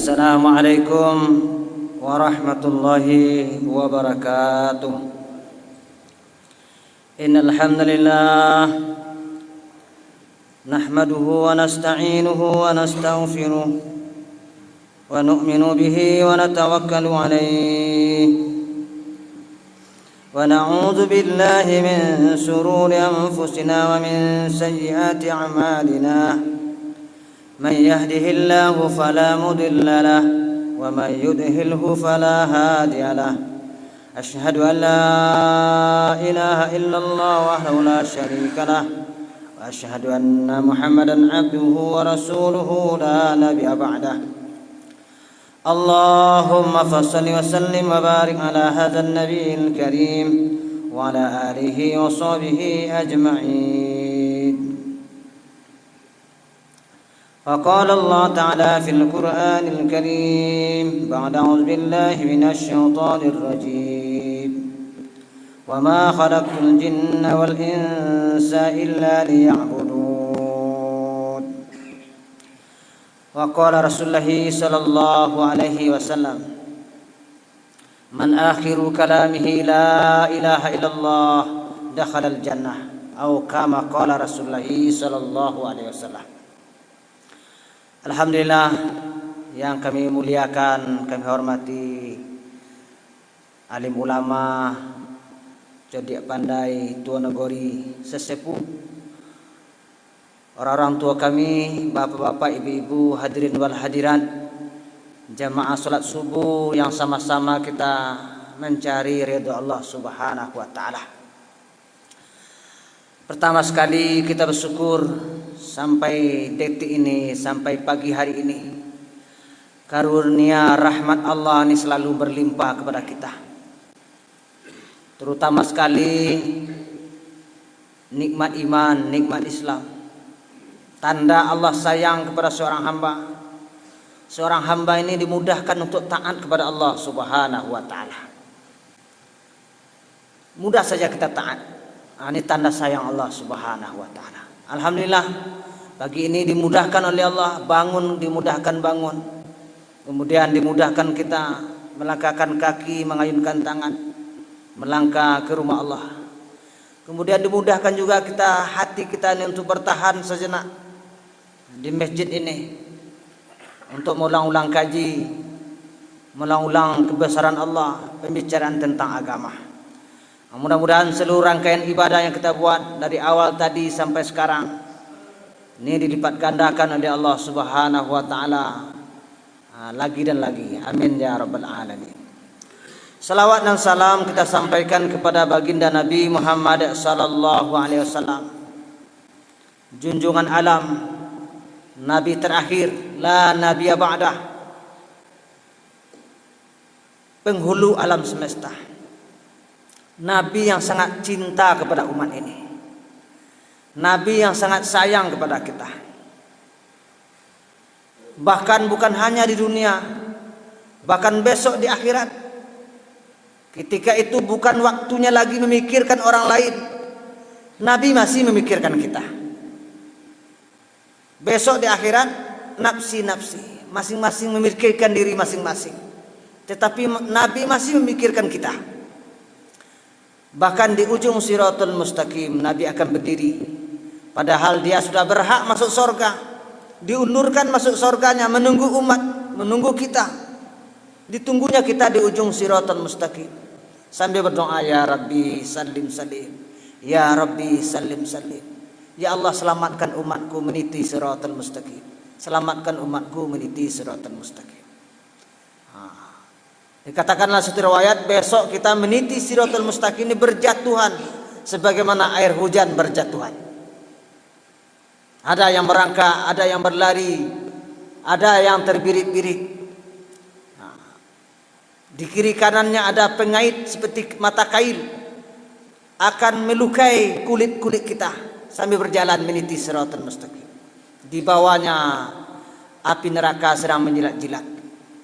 Assalamualaikum warahmatullahi wabarakatuh. Innal hamdalillah nahmaduhu wa nasta'inuhu wa nastaghfiruh wa nu'minu bihi wa natawakkalu alayhi wa na'udzu billahi min shururi anfusina wa min sayyiati a'malina. من يهده الله فلا مضل له ومن يضلل فلا هادي له أشهد أن لا إله إلا الله وحده لا شريك له وأشهد أن محمدا عبده ورسوله لا نبي بعده اللهم فصل وسلم وبارك على هذا النبي الكريم وعلى آله وصحبه أجمعين. وقال الله تعالى في القرآن الكريم بعد أعوذ بالله من الشيطان الرجيم وما خلقت الجن والإنس إلا ليعبدون. وقال رسول الله صلى الله عليه وسلم من آخر كلامه لا إله إلا الله دخل الجنة أو كما قال رسول الله صلى الله عليه وسلم. Alhamdulillah, yang kami muliakan, kami hormati alim ulama, cerdik pandai, tua negeri, sesepuh, orang-orang tua kami, bapak-bapak, ibu-ibu, hadirin wal hadirat, jamaah salat subuh yang sama-sama kita mencari ridha Allah Subhanahu wa taala. Pertama sekali kita bersyukur sampai detik ini, sampai pagi hari ini, karunia rahmat Allah ini selalu berlimpah kepada kita. Terutama sekali nikmat iman, nikmat Islam, tanda Allah sayang kepada seorang hamba. Seorang hamba ini dimudahkan untuk taat kepada Allah Subhanahu wa taala. Mudah saja kita taat. Ini tanda sayang Allah Subhanahu wa taala. Alhamdulillah, pagi ini dimudahkan oleh Allah, bangun dimudahkan bangun. Kemudian dimudahkan kita melangkahkan kaki, mengayunkan tangan, melangkah ke rumah Allah. Kemudian dimudahkan juga kita, hati kita ini untuk bertahan sejenak di masjid ini untuk mengulang-ulang kaji, mengulang-ulang kebesaran Allah, pembicaraan tentang agama. Mudah-mudahan seluruh rangkaian ibadah yang kita buat dari awal tadi sampai sekarang ini dilipat gandakan oleh Allah Subhanahu wa taala lagi dan lagi. Amin ya rabbal alamin. Salawat dan salam kita sampaikan kepada baginda Nabi Muhammad sallallahu alaihi wasallam, junjungan alam, nabi terakhir, la nabiyya ba'dah, penghulu alam semesta. Nabi yang sangat cinta kepada umat ini, Nabi yang sangat sayang kepada kita. Bahkan bukan hanya di dunia, bahkan besok di akhirat, ketika itu bukan waktunya lagi memikirkan orang lain, Nabi masih memikirkan kita. Besok di akhirat, nafsi-nafsi, masing-masing memikirkan diri masing-masing, tetapi Nabi masih memikirkan kita. Bahkan di ujung Siratul Mustaqim Nabi akan berdiri, padahal dia sudah berhak masuk surga, diundurkan masuk surganya, menunggu umat, menunggu kita, ditunggunya kita di ujung Siratul Mustaqim sambil berdoa, ya Rabbi salim salim, ya Rabbi salim salim, ya Allah selamatkan umatku meniti Siratul Mustaqim, selamatkan umatku meniti Siratul Mustaqim. Dikatakanlah satu riwayat, besok kita meniti Siratul Mustaqim ini berjatuhan sebagaimana air hujan berjatuhan. Ada yang merangkak, ada yang berlari, ada yang terbirit-birit. Di kiri kanannya ada pengait seperti mata kail, akan melukai kulit-kulit kita sambil berjalan meniti Siratul Mustaqim. Di bawahnya api neraka sedang menjilat-jilat.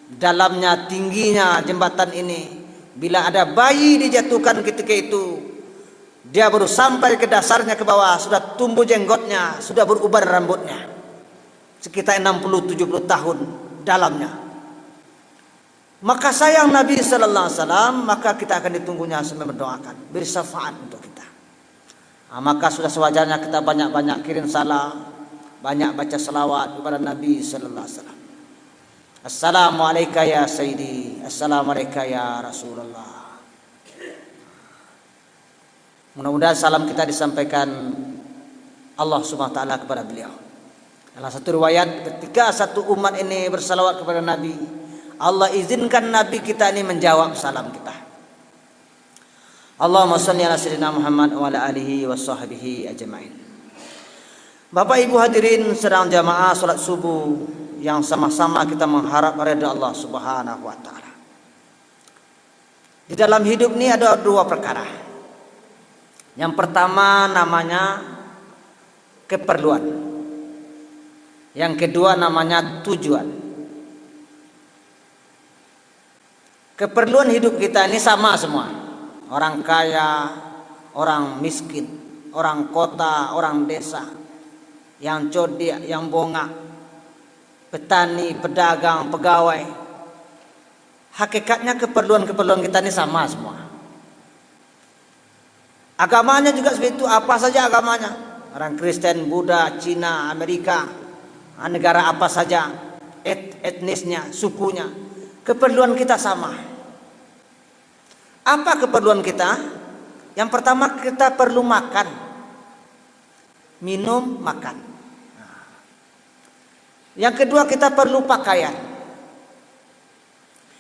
Dalamnya tingginya jembatan ini, bila ada bayi dijatuhkan ketika itu, dia baru sampai ke dasarnya ke bawah, sudah tumbuh jenggotnya, sudah beruban rambutnya. Sekitar 60-70 tahun dalamnya. maka sayang Nabi sallallahu alaihi wasallam, maka kita akan ditunggunya sambil mendoakan, beri syafaat untuk kita. Maka sudah sewajarnya kita banyak-banyak kirim salam, banyak baca selawat kepada Nabi sallallahu alaihi wasallam. Assalamualaikum ya Sayyidi, assalamualaikum ya Rasulullah. Mudah-mudahan salam kita disampaikan Allah Subhanahu wa taala kepada beliau. Dalam satu riwayat, ketika satu umat ini bersalawat kepada Nabi, Allah izinkan Nabi kita ini menjawab salam kita. Allahumma shalli ala sayyidina Muhammad wa ala alihi wa sahbihi ajma'in. Bapak Ibu hadirin sedang jamaah salat subuh yang sama-sama kita mengharap ridha Allah Subhanahu wa taala. Di dalam hidup ini ada dua perkara. Yang pertama namanya keperluan. Yang kedua namanya tujuan. Keperluan hidup kita ini sama semua. Orang kaya, orang miskin, orang kota, orang desa, yang codiak, yang bongak, petani, pedagang, pegawai. Hakikatnya keperluan-keperluan kita ini sama semua. Agamanya juga seperti itu, apa saja agamanya. Orang Kristen, Buddha, Cina, Amerika, negara apa saja, etnisnya, sukunya. Keperluan kita sama. Apa keperluan kita? Yang pertama kita perlu makan, minum, makan. Yang kedua kita perlu pakaian.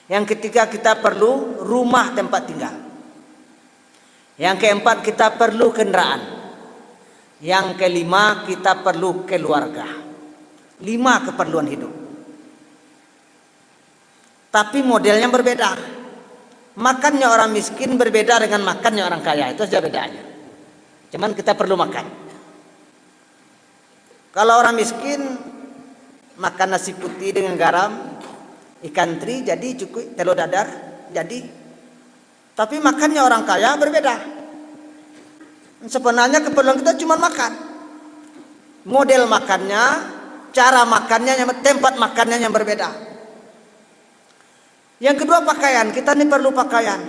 Yang ketiga kita perlu rumah tempat tinggal. Yang keempat kita perlu kendaraan. Yang kelima kita perlu keluarga. 5 keperluan hidup. Tapi modelnya berbeda. Makannya orang miskin berbeda dengan makannya orang kaya. Itu saja bedanya. Cuman kita perlu makan. Kalau orang miskin makan nasi putih dengan garam, ikan teri jadi, cukup telur dadar jadi. Tapi makannya orang kaya berbeda. Sebenarnya keperluan kita cuma makan. Model makannya, cara makannya, tempat makannya yang berbeda. Yang kedua pakaian. Kita ini perlu pakaian.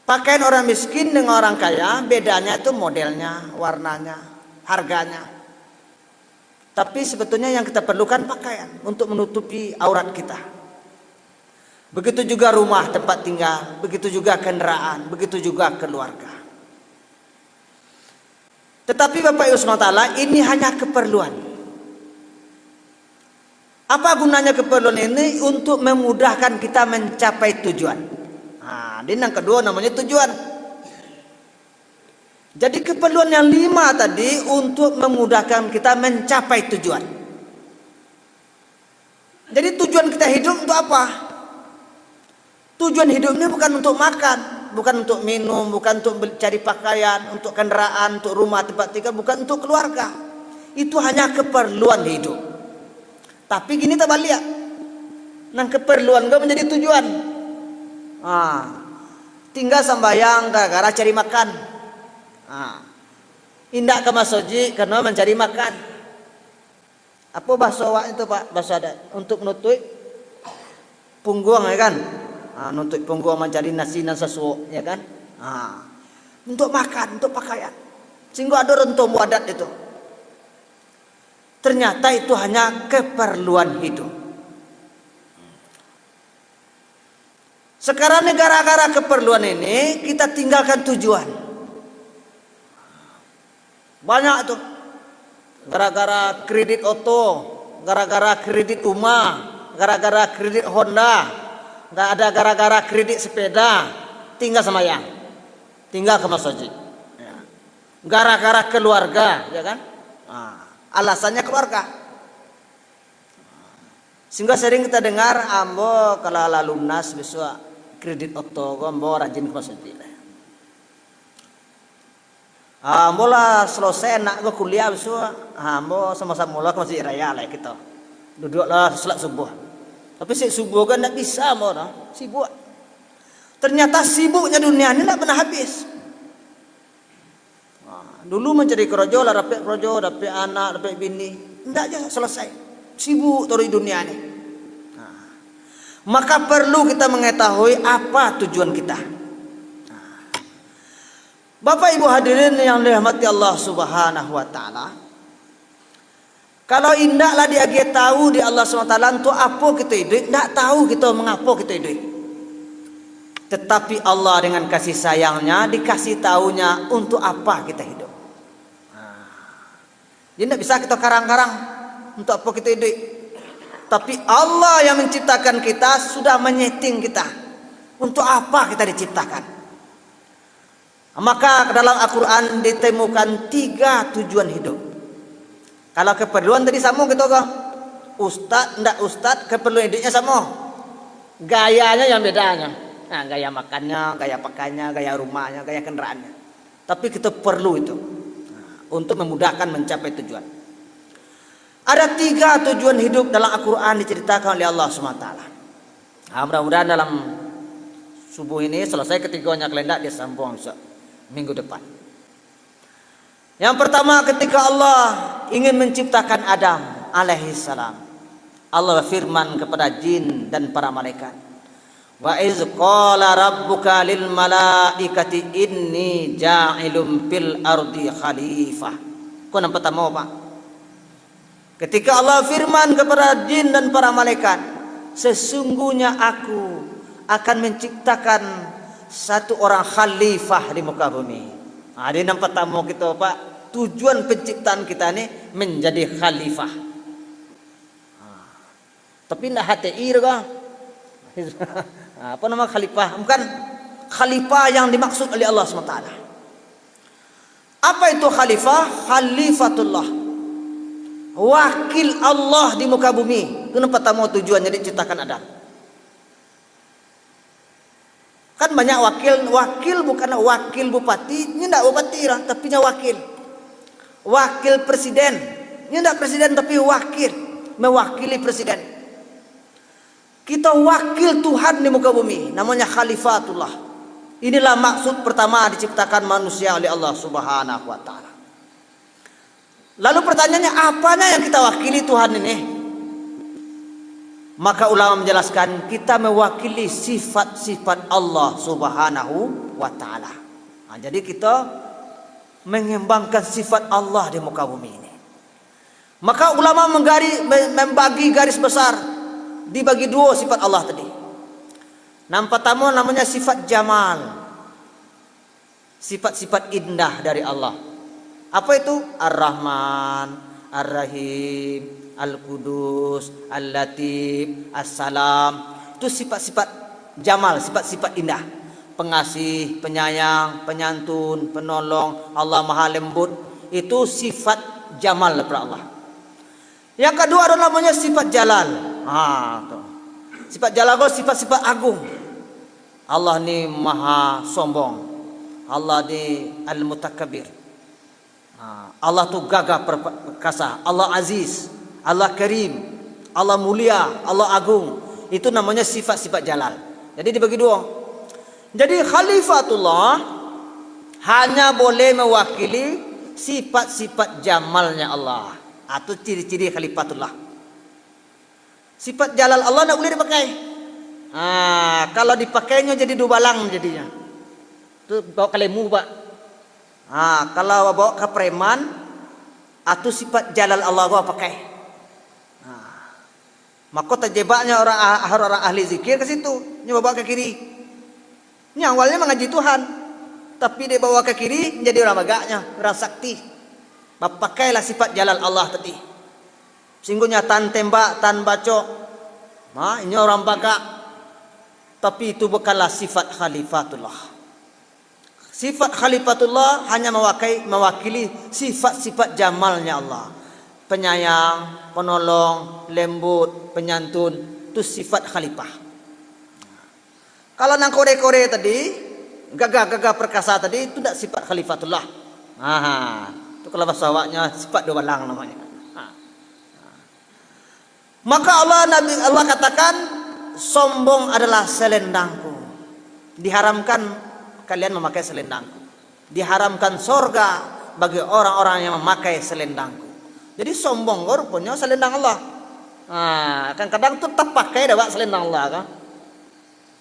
Pakaian orang miskin dengan orang kaya bedanya itu modelnya, warnanya, harganya. Tapi sebetulnya yang kita perlukan pakaian untuk menutupi aurat kita. Begitu juga rumah tempat tinggal, begitu juga kendaraan, begitu juga keluarga. Tetapi Bapak Ibu SWT, ini hanya keperluan. Apa gunanya keperluan ini? Untuk memudahkan kita mencapai tujuan. Dan yang kedua namanya tujuan. Jadi keperluan yang 5 tadi untuk memudahkan kita mencapai tujuan. Jadi tujuan kita hidup untuk apa? Tujuan hidupnya bukan untuk makan, bukan untuk minum, bukan untuk cari pakaian, untuk kendaraan, untuk rumah tempat tinggal, bukan untuk keluarga. Itu hanya keperluan hidup. Tapi gini tak balik. Nang keperluan gak menjadi tujuan. Tinggal sembahyang gara-gara cari makan. Indak ke masjid karena mencari makan. Apa bahasa awak itu Pak? Bahasa adat untuk menutup punggung ya kan? Nuntut punggung mencari nasi dan sesuatu ya kan? Untuk makan, untuk pakaian. Sehingga ada rentum adat itu. Ternyata itu hanya keperluan hidup. Sekarang gara-gara keperluan ini kita tinggalkan tujuan. Banyak tuh. Gara-gara kredit auto, gara-gara kredit rumah, gara-gara kredit Honda. Nggak ada gara-gara kredit sepeda, tinggal sembahyang, tinggal ke masjid. Gara-gara keluarga, ya kan? Alasannya keluarga. Sehingga sering kita dengar, ambo kalau lunas besok kredit auto, ambo rajin ke masjid. Ambo lah selesai nak ke kuliah besok, ambo sama-sama mula ke masjid raya lah kita. Duduklah salat subuh. Tapi si subuh kan tak bisa orang sibuk. Ternyata sibuknya dunia ini tak pernah habis. Dulu mencari kerja lah, dapat kerja, dapat anak, dapat bini, tidak aja selesai. Sibuk terus dunia ini. Maka perlu kita mengetahui apa tujuan kita. Bapak Ibu hadirin yang dirahmati Allah Subhanahu wa taala. Kalau indaklah dia tahu di Allah SWT untuk apa kita hidup, tidak tahu kita mengapa kita hidup. Tetapi Allah dengan kasih sayangnya dikasih tahunya untuk apa kita hidup. Jadi tidak bisa kita karang-karang untuk apa kita hidup. Tapi Allah yang menciptakan kita sudah menyeting kita untuk apa kita diciptakan. Maka dalam Al-Quran ditemukan 3 tujuan hidup. Kalau keperluan tadi sama gitu kok. Ustadz, ndak ustadz, keperluan hidupnya sama. Gayanya yang bedanya. Nah, gaya makannya, gaya pakainya, gaya rumahnya, gaya kendaraannya. Tapi kita perlu itu untuk memudahkan mencapai tujuan. Ada 3 tujuan hidup dalam Al-Quran diceritakan oleh Allah SWT. Nah, mudah-mudahan dalam subuh ini selesai ketiganya, kalau tidak dia sambung minggu depan. Yang pertama, ketika Allah ingin menciptakan Adam alaihi salam, Allah berfirman kepada jin dan para malaikat, wa iz qala rabbuka lil malaikati inni ja'ilun fil ardi khalifah. Kau nampak pertama Pak? Ketika Allah firman kepada jin dan para malaikat, sesungguhnya aku akan menciptakan satu orang khalifah di muka bumi. Nah, ini nampak pertama kita Pak, tujuan penciptaan kita ini menjadi khalifah. Tapi tidak HTI kah? Apa nama khalifah? Bukan khalifah yang dimaksud oleh Allah SWT. Apa itu khalifah? Khalifatullah, wakil Allah di muka bumi. Itu pertama tujuannya diciptakan Adam. Kan banyak wakil bukan wakil bupati, ini tidak bupati lah, tapi wakil. Wakil presiden, ini tidak presiden tapi wakil, mewakili presiden. Kita wakil Tuhan di muka bumi, namanya khalifatullah. Inilah maksud pertama diciptakan manusia oleh Allah Subhanahu wa taala. Lalu pertanyaannya, apanya yang kita wakili Tuhan ini? Maka ulama menjelaskan, kita mewakili sifat-sifat Allah Subhanahu wa taala. Nah, jadi kita mengembangkan sifat Allah di muka bumi ini. Maka ulama membagi garis besar, dibagi 2 sifat Allah tadi. Yang pertama namanya sifat jamal, sifat-sifat indah dari Allah. Apa itu? Ar-Rahman, Ar-Rahim, Al-Qudus, Al-Latif, As-Salam. Itu sifat-sifat jamal, sifat-sifat indah. Pengasih, penyayang, penyantun, penolong, Allah Maha Lembut. Itu sifat jamal kepada Allah. Yang kedua adalah namanya sifat jalal. Sifat jalal itu sifat-sifat agung. Allah ni Maha sombong. Allah ni Al-Mutakabbir. Allah tu gagah perkasa. Allah Aziz, Allah Karim, Allah mulia, Allah agung. Itu namanya sifat-sifat jalal. Jadi dibagi 2. Jadi khalifatullah hanya boleh mewakili sifat-sifat jamalnya Allah, atau ciri-ciri khalifatullah. Sifat jalal Allah tidak boleh dipakai. Kalau dipakainya jadi dubalang jadinya. Itu bawa kalemu Pak. Kalau bawa ke preman, atau sifat jalal Allah gua pakai. Maka terjebaknya orang ahli zikir ke situ, nyoba bawa ke kiri. Ini awalnya mengaji Tuhan, tapi dia bawa ke kiri menjadi orang bagaknya, orang sakti. Pakailah sifat jalal Allah tadi. Singguhnya tan tembak, tan bacok. Ini orang bagak. Tapi itu bukanlah sifat khalifatullah. Sifat khalifatullah hanya mewakili sifat-sifat jamalnya Allah. Penyayang, penolong, lembut, penyantun. Itu sifat khalifah. Kalau nang kore-kore tadi, gagah-gagah perkasa tadi, itu tidak sifat khalifatullah. Itu kalau bahasa awaknya sifat dubalang namanya. Maka Allah katakan, sombong adalah selendangku. Diharamkan kalian memakai selendangku. Diharamkan sorga bagi orang-orang yang memakai selendangku. Jadi sombong rupanya selendang Allah. Kadang-kadang tetap pakai dah selendang Allah kan.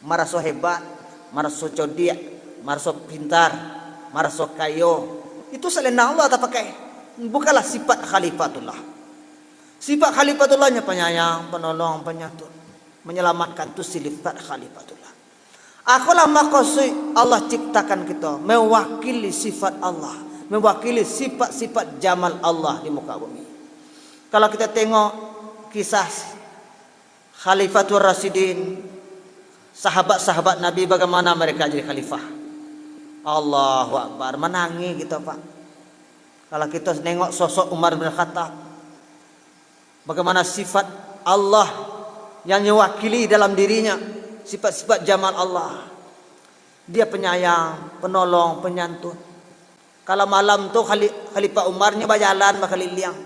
maraso hebat, maraso codiak, maraso pintar, maraso kayo. Itu selain Allah tak pakai. Bukanlah sifat khalifatullah. Sifat khalifatullahnya penyayang, penolong, penyantun, menyelamatkan, itu sifat khalifatullah. Akulah maksud Allah ciptakan kita mewakili sifat Allah, mewakili sifat-sifat jamal Allah di muka bumi. Kalau kita tengok kisah Khalifatul Rasyidin, sahabat-sahabat Nabi bagaimana mereka jadi khalifah. Allahu Akbar, menangi kita Pak. Kalau kita nengok sosok Umar bin Khattab, bagaimana sifat Allah yang mewakili dalam dirinya, sifat-sifat jamal Allah. Dia penyayang, penolong, penyantun. Kalau malam tu Khalifah Umarnya berjalan berkeliling,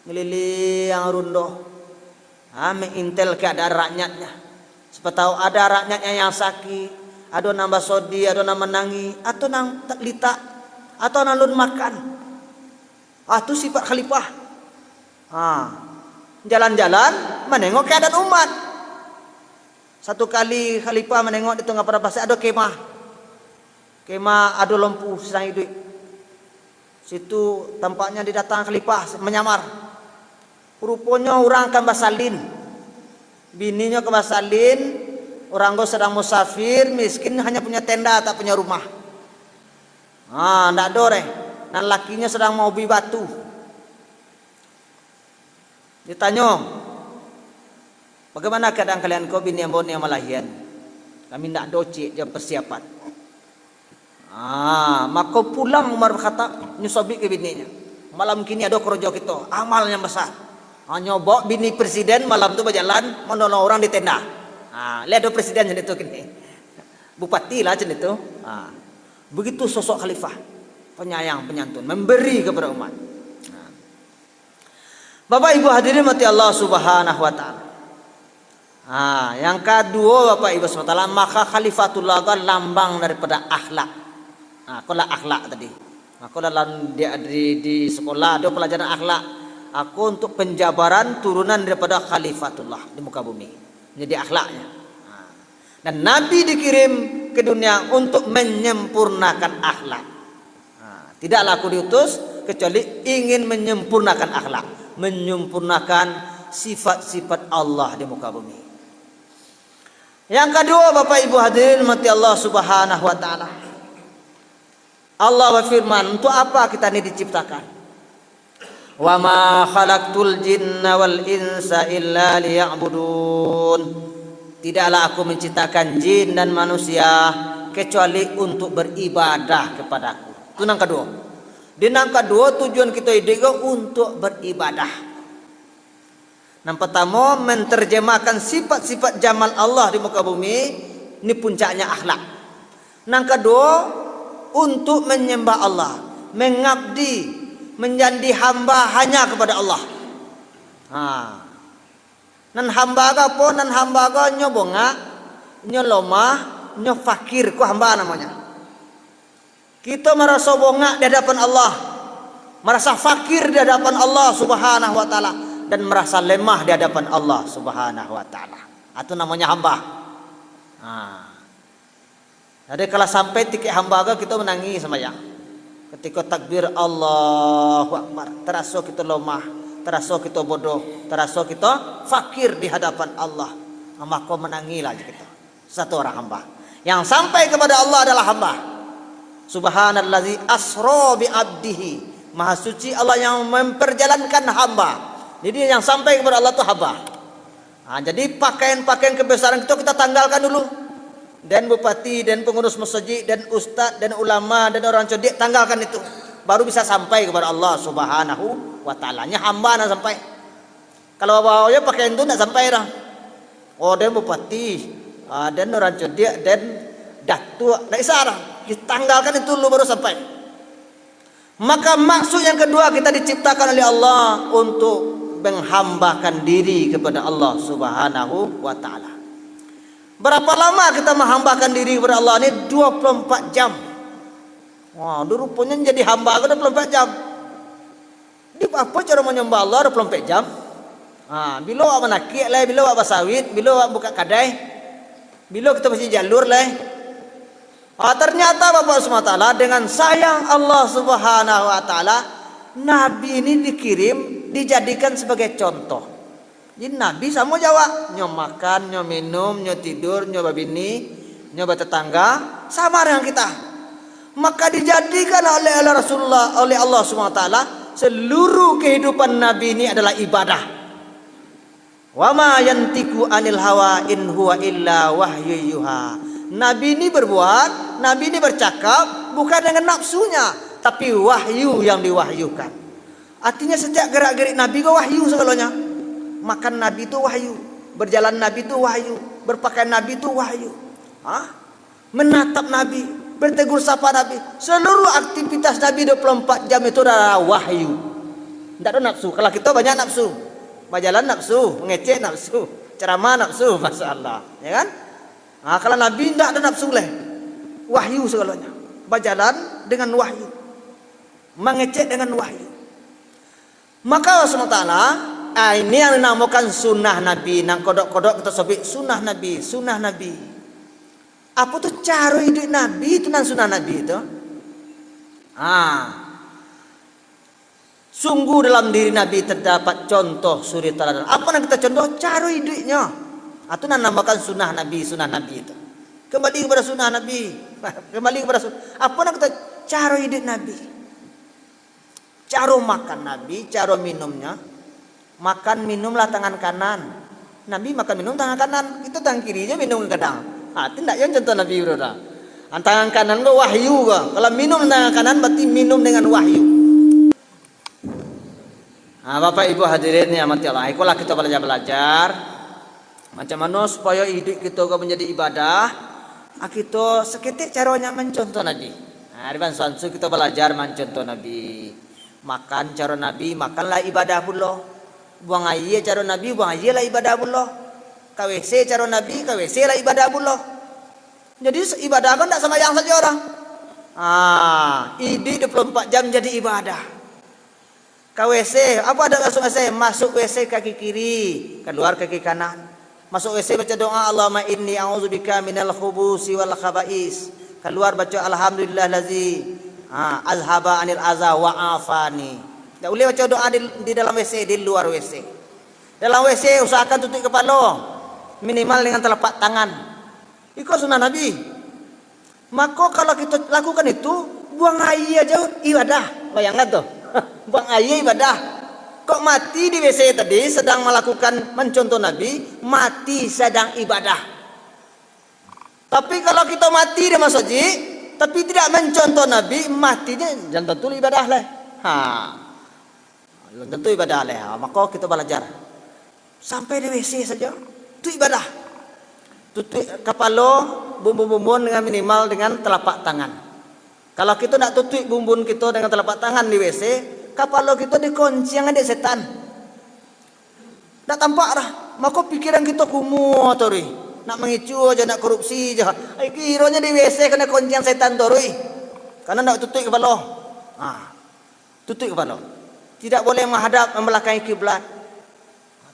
ngeliling rundoh, mengintel keadaan rakyatnya. Siapa tahu ada rakyatnya yang sakit, ada nambah sodi, ada nang menangi, atau nang lita, atau nang lun makan. Itu sifat khalifah. Jalan-jalan menengok keadaan umat. Satu kali khalifah menengok di tengah pada pasir ada kemah. Kemah ada lampu sedang hidup. Situ tampaknya didatang khalifah menyamar. Rupanya orang akan basalin. Bininya ke basalin, orang go sedang musafir, miskin hanya punya tenda tak punya rumah. Ndak ada deh. Dan lakinya sedang mau beli batu. Ditanya, bagaimana keadaan kalian kau bini yang malahian? Kami nak docik dia persiapan. Maka pulang Umar berkata, nyusabi ke bininya. Malam kini ada kerja kita, amalnya besar. Nyoba bini presiden malam tu berjalan menolong orang di tenda. Lihat ada presiden macam itu kini. Bupati lah macam itu. Begitu sosok khalifah, penyayang, penyantun, memberi kepada umat. Bapak Ibu hadirin mati Allah Subhanahu wa taala. Yang kedua Bapak Ibu Subhanahu wa taala, maka khalifatullah kan lambang daripada akhlak. Kalau akhlak tadi. Kalau dalam di sekolah ada pelajaran akhlak. Aku untuk penjabaran turunan daripada khalifatullah di muka bumi. Jadi akhlaknya. Dan Nabi dikirim ke dunia untuk menyempurnakan akhlak. Tidaklah aku diutus kecuali ingin menyempurnakan akhlak, menyempurnakan sifat-sifat Allah di muka bumi. Yang kedua Bapak Ibu hadirin mati Allah Subhanahu wa taala. Allah berfirman, untuk apa kita ini diciptakan? Wa ma khalaqtul jinna wal insa illa liya'budun. Tidaklah aku menciptakan jin dan manusia kecuali untuk beribadah kepadaku. Itu yang kedua. Dan yang kedua tujuan kita hidup untuk beribadah. Yang pertama menterjemahkan sifat-sifat jamal Allah di muka bumi. Ini puncaknya akhlak. Yang kedua untuk menyembah Allah, mengabdi, menjadi hamba hanya kepada Allah. Nan hamba ga po, nan hamba ga nyo bonga, nyo lomah, nyo fakir, ku hamba namanya. Kita merasa bonga di hadapan Allah, merasa fakir di hadapan Allah Subhanahu wa taala, dan merasa lemah di hadapan Allah Subhanahu wa taala. Itu namanya hamba. Jadi kalau sampai titik hamba ga kita menangis sembahyang. Ketika takbir Allahu Akbar, terasa kita lemah, terasa kita bodoh, terasa kita fakir di hadapan Allah. Maka menangilah kita. Satu orang hamba yang sampai kepada Allah adalah hamba. Subhanallazi asra bi abdihi. Maha suci Allah yang memperjalankan hamba. Jadi yang sampai kepada Allah itu hamba. Jadi pakaian-pakaian kebesaran kita tanggalkan dulu. Dan bupati, dan pengurus masjid, dan ustaz, dan ulama, dan orang cerdik, tanggalkan itu. Baru bisa sampai kepada Allah Subhanahu wa ta'ala. Hamba nak sampai. Kalau bawa-bawa pakaian itu nak sampai dah. Dan bupati, dan orang cerdik, dan datuk, tak bisa dah. Ditanggalkan itu dulu baru sampai. Maka maksud yang kedua, kita diciptakan oleh Allah untuk menghambakan diri kepada Allah Subhanahu wa ta'ala. Berapa lama kita menghambakan diri kepada Allah ini? 24 jam. Rupanya jadi hamba 24 jam. Di apa cara menyembah Allah 24 jam? Bila awak menakik lah, bila awak bersawit, bila awak buka kedai. Bila kita masih jalur leh. Ternyata Bapak SWT dengan sayang Allah Subhanahu wa taala, Nabi ini dikirim, dijadikan sebagai contoh. Jadi Nabi sama Jawa, nyo makan, nyo minum, nyo tidur, nyo babini, nyo bertetangga, sama dengan kita. Maka dijadikan oleh Rasulullah, oleh Allah SWT, seluruh kehidupan Nabi ini adalah ibadah. Wa ma yantiku anil hawa in huwa illa wahyu yuha. Nabi ini berbuat, Nabi ini bercakap bukan dengan nafsunya, tapi wahyu yang diwahyukan. Artinya setiap gerak-gerik Nabi itu wahyu segalanya. Makan Nabi itu wahyu, berjalan Nabi itu wahyu, berpakaian Nabi itu wahyu. Menatap Nabi, bertegur sapa Nabi, seluruh aktivitas Nabi 24 jam itu adalah wahyu. Tidak ada nafsu. Kalau kita banyak nafsu, berjalan nafsu, mengecek nafsu, ceramah nafsu, masalah, ya kan? Kalau Nabi tidak ada nafsu leh, wahyu segalanya, berjalan dengan wahyu, mengecek dengan wahyu. Maka Allah SWT, ini yang dinamakan sunnah Nabi. Nang kodok-kodok kita sebut sunnah Nabi, sunnah Nabi. Apa tuh cara hidup Nabi itu nang sunnah Nabi itu? Sungguh dalam diri Nabi terdapat contoh suri teladan. Apa yang kita contoh? Cara hidupnya. Itu namakan sunnah Nabi, sunnah Nabi itu. Kembali kepada sunnah Nabi. Kembali kepada sunnah. Apa yang kita cara hidup Nabi? Cara makan Nabi, cara minumnya. Makan minumlah tangan kanan. Nabi makan minum tangan kanan. Itu tangan kirinya minum kadang. Tidak yang contoh Nabi berada. Tangan kanan itu wahyu ke. Kalau minum tangan kanan berarti minum dengan wahyu. Bapak Ibu hadirin yang mati Allah. Ikulah kita belajar. Macam mana supaya hidup kita menjadi ibadah. Kita seketik caranya mencontoh Nabi. Di Sansu kita belajar mencontoh Nabi. Makan cara Nabi, makanlah ibadah pula. Buang air cara Nabi, buang air lah ibadah pula. KWC cara Nabi, KWC lah ibadah pula. Jadi ibadah kan tak sama yang saja orang. Hidup 24 jam jadi ibadah. KWC, apa ada masuk WC? Masuk WC kaki kiri, keluar kaki kanan. Masuk WC baca doa Allahumma inni a'udzubika minal khubusi wal khaba'is. Keluar baca alhamdulillahillazi azhaba anil adza wa afani. Tak boleh baca doa di dalam WC, di luar WC. Dalam WC usahakan tutup kepala, minimal dengan telapak tangan. Itu sunnah Nabi. Maka kalau kita lakukan itu, buang air aja ibadah. Bayangkan tuh. Buang air ibadah. Kok mati di WC tadi sedang melakukan mencontoh Nabi, mati sedang ibadah. Tapi kalau kita mati di masjid, tapi tidak mencontoh Nabi, matinya jangan tentu ibadah lah. Tentu ibadah lah. Maka kita belajar. Sampai di WC saja, itu ibadah. Tutup kepala, bumbun-bumbun dengan minimal dengan telapak tangan. Kalau kita nak tutup bumbun kita dengan telapak tangan di WC, kepala kita dikunci yang ada setan. Tak tampak dah. Maka pikiran kita kumuh tori. Nak mengicu aja, nak korupsi aja. Kiranya di WC kena kunci yang setan tori. Karena nak tutup kepala. Tutup kepala. Tidak boleh menghadap membelakangi kiblat.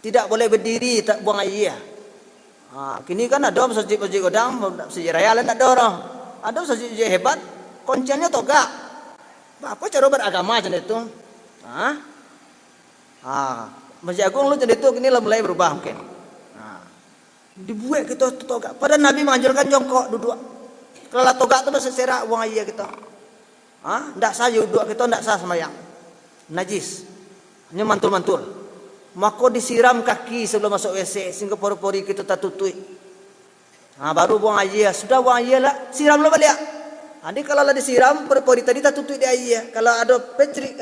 Tidak boleh berdiri tak buang air. Kini kan ada masjid-masjid godang, masjid raya lain tak ada orang. Ada masjid hebat, kunciannya togak. Apa cara beragama macam itu? Masjid Agung lu jadi itu kini mulai berubah mungkin. Dibuat kita togak. Padahal Nabi menganjurkan jongkok duduk. Kalau togak tu berseserak buang air kita. Ndak sah duduk kita, ndak sah sembahyang. Najis. Hanya mantul-mantul. Maka disiram kaki sebelum masuk WC sehingga pori-pori kita tak tutup. Baru buang air. Sudah buang air lah, siramlah balik. Jadi kalau lah disiram pori-pori tadi tak tutup di air. Kalau ada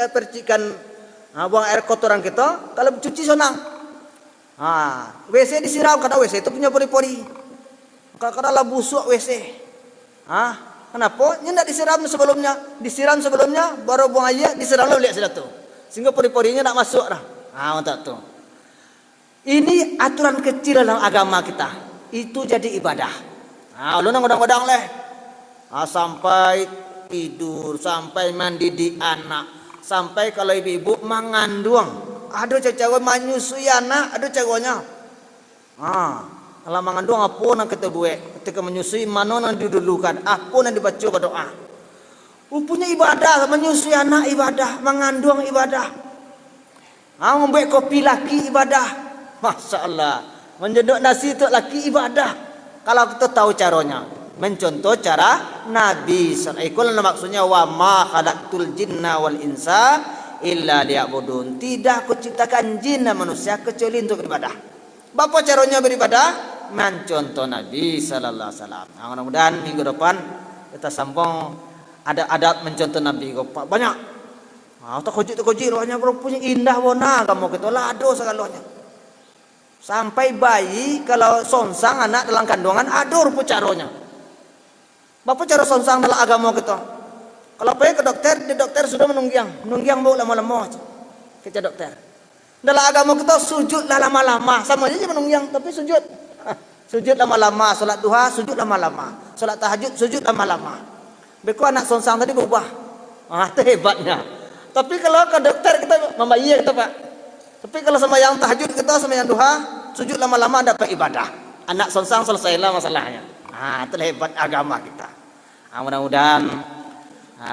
percikan buang air kotoran kita, kalau cuci senang. WC disiram karena WC itu punya pori-pori. Kalau lah busuk WC. Kenapa? Nya tidak disiram sebelumnya. Disiram sebelumnya baru buang air, disiramlah balik sudah tu. Sehingga pori-porinya tak masuk dah. Mantap tu. Ini aturan kecil dalam agama kita. Itu jadi ibadah. Lu nang godang-godang leh. Sampai tidur, sampai mandi anak, sampai kalau ibu-ibu mengandung. Ada cewek menyusui anak, ada ceweknya. Kalau mengandung apa yang kita buat ketika menyusui mana yang didulukan, apa yang dibaca berdoa. Punya ibadah, menyusui anak ibadah, mengandung ibadah. Membuat kopi laki ibadah. Masya Allah. Menjeduk nasi untuk laki ibadah. Kalau kita tahu caranya. Mencontoh cara Nabi SAW. Itulah maksudnya wa ma khalaqtul jinna wal insa illa liya'budun. Tidak aku ciptakan jin dan manusia kecuali untuk beribadah. Bapa caranya beribadah? Mencontoh Nabi sallallahu alaihi wasallam. Mudah-mudahan minggu depan kita sambung adab mencontoh Nabi. Banyak. Tak koji rohnya punya indah warna kamu kita lado segalanya. Sampai bayi kalau sonsang anak dalam kandungan adur pu caranya. Bapa cara sonsang dalam agama kita. Kalau pergi ke dokter, di dokter sudah menunggiang bau lama-lama ke dokter. Dalam agama kita sujudlah lama-lama, sama aja menunggiang tapi sujud. Sujud lama-lama, solat duha sujud lama-lama, solat tahajud sujud lama-lama. Beku anak sonsang tadi berubah. Itu hebatnya. Tapi kalau ke dokter kita membayar kita Pak. Tapi kalau sama yang tahajud kita sama yang duha sujud lama-lama dapat ibadah. Anak sonsang selesailah masalahnya. Itu hebat agama kita. Mudah-mudahan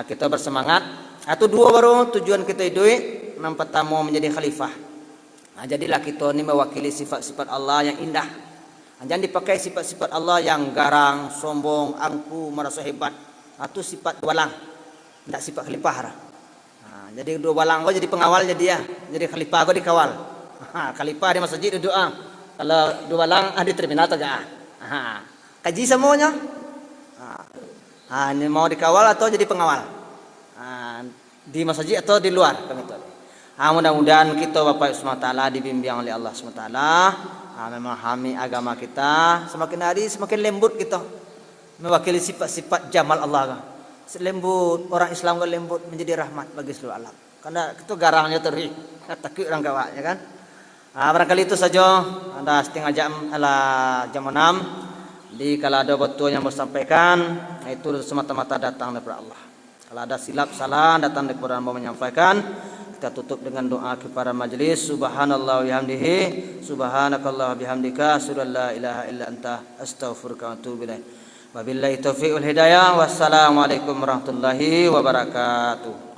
kita bersemangat. Atau dua baru tujuan kita hidup. Yang pertama menjadi khalifah. Jadilah kita ini mewakili sifat-sifat Allah yang indah. Jangan dipakai sifat-sifat Allah yang garang, sombong, angku, merasa hebat. Itu sifat walang. Tidak sifat khalifah. Jadi dua walang kau jadi pengawal jadi ya. Jadi khalifah kau dikawal. Khalifah di masjid doa. Kalau dua walang di terminal saja. Kaji semuanya. Ini mau dikawal atau jadi pengawal. Di masjid atau di luar. Mudah-mudahan kita Bapak SWT dibimbing oleh Allah SWT. Memahami agama kita. Semakin hari semakin lembut kita. Mewakili sifat-sifat jamal Allah. Lembut. Orang Islam kan lembut menjadi rahmat bagi seluruh alam. Karena itu garangnya terus. Takut orang kawaknya kan. Barangkali itu saja. Ada setengah jam jam 6. Di kalau ada betul yang mau sampaikan, itu semata-mata datang daripada Allah. Kalau ada silap salah datang daripada Allah menyampaikan. Kita tutup dengan doa kepada majelis. Subhanallah wa bihamdihi, subhanakallah wa bihamdika, asyhadu an la ilaha illa anta, astaghfiruka wa atubu ilaik. Wabillahi taufiq wal hidayah. Wassalamualaikum warahmatullahi wabarakatuh.